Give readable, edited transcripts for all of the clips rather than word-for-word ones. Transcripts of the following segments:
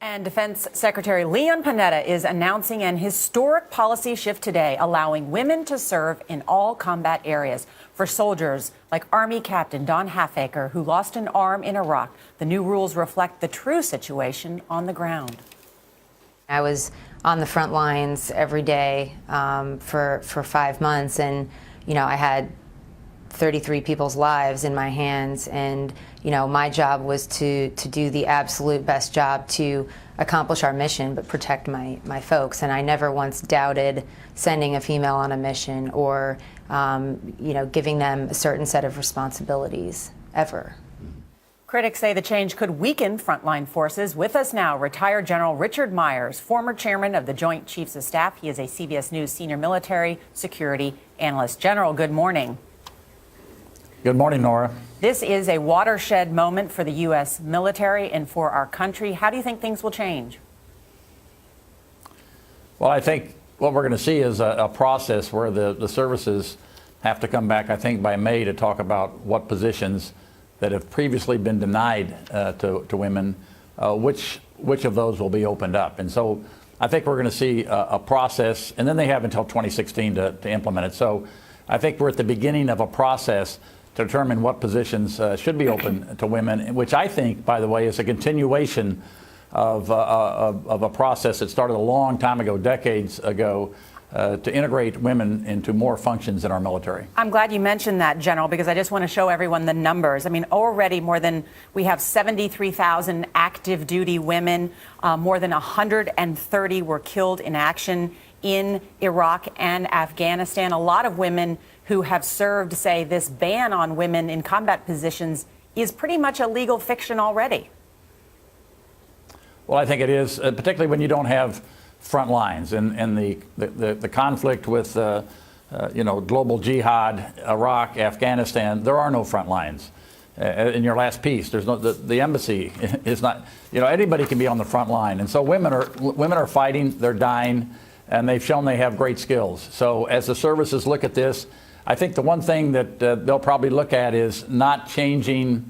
And Defense Secretary Leon Panetta is announcing an historic policy shift today, allowing women to serve in all combat areas. For soldiers like Army Captain Don Halfacre, who lost an arm in Iraq, the new rules reflect the true situation on the ground. I was on the front lines every day for 5 months, and I had 33 people's lives in my hands, and my job was to do the absolute best job to accomplish our mission but protect my folks. And I never once doubted sending a female on a mission or giving them a certain set of responsibilities, ever. Critics say the change could weaken frontline forces. With us now, retired General Richard Myers, former chairman of the Joint Chiefs of Staff. He is a CBS News senior military security analyst. General, good morning. Good morning, Norah. This is a watershed moment for the U.S. military and for our country. How do you think things will change? Well, I think what we're going to see is a process where the services have to come back, I think, by May to talk about what positions that have previously been denied to women, which of those will be opened up. And so I think we're going to see a process, and then they have until 2016 to implement it. So I think we're at the beginning of a process to determine what positions should be open to women, which I think, by the way, is a continuation of a process that started a long time ago, decades ago, to integrate women into more functions in our military. I'm glad you mentioned that, General, because I just want to show everyone the numbers. I mean, already we have 73,000 active duty women. More than 130 were killed in action in Iraq and Afghanistan. A lot of women who have served say this ban on women in combat positions is pretty much a legal fiction already. Well, I think it is, particularly when you don't have front lines and the conflict with global jihad, Iraq, Afghanistan. There are no front lines. In your last piece, there's no the embassy is not. Anybody can be on the front line, and so women are fighting. They're dying, and they've shown they have great skills. So as the services look at this, I think the one thing that they'll probably look at is not changing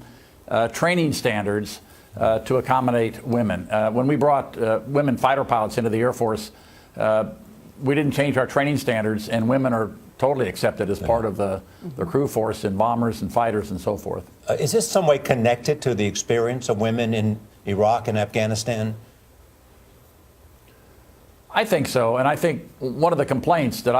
training standards to accommodate women. When we brought women fighter pilots into the Air Force, we didn't change our training standards, and women are totally accepted as part of the crew force in bombers and fighters and so forth. Is this some way connected to the experience of women in Iraq and Afghanistan? I think so, and I think one of the complaints that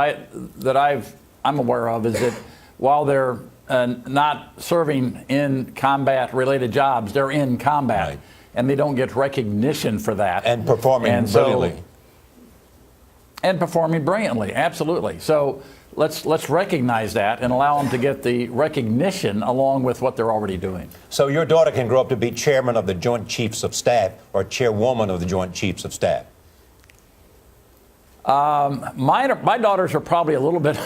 I'm aware of is that while they're not serving in combat-related jobs, they're in combat, right, and they don't get recognition for that. And performing brilliantly. And performing brilliantly, absolutely. So let's recognize that and allow them to get the recognition along with what they're already doing. So your daughter can grow up to be chairman of the Joint Chiefs of Staff or chairwoman of the Joint Chiefs of Staff? My daughters are probably a little bit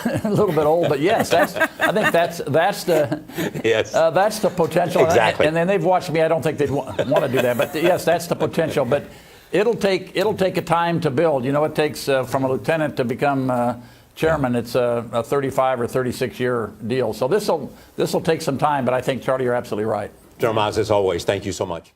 old, but yes, that's the yes. That's the potential. Exactly. And then they've watched me. I don't think they'd want to do that, but yes, that's the potential. But it'll take a time to build. It takes from a lieutenant to become chairman. It's a 35 or 36 year deal. So this will take some time. But I think, Charlie, you're absolutely right. General Myers, as always, thank you so much.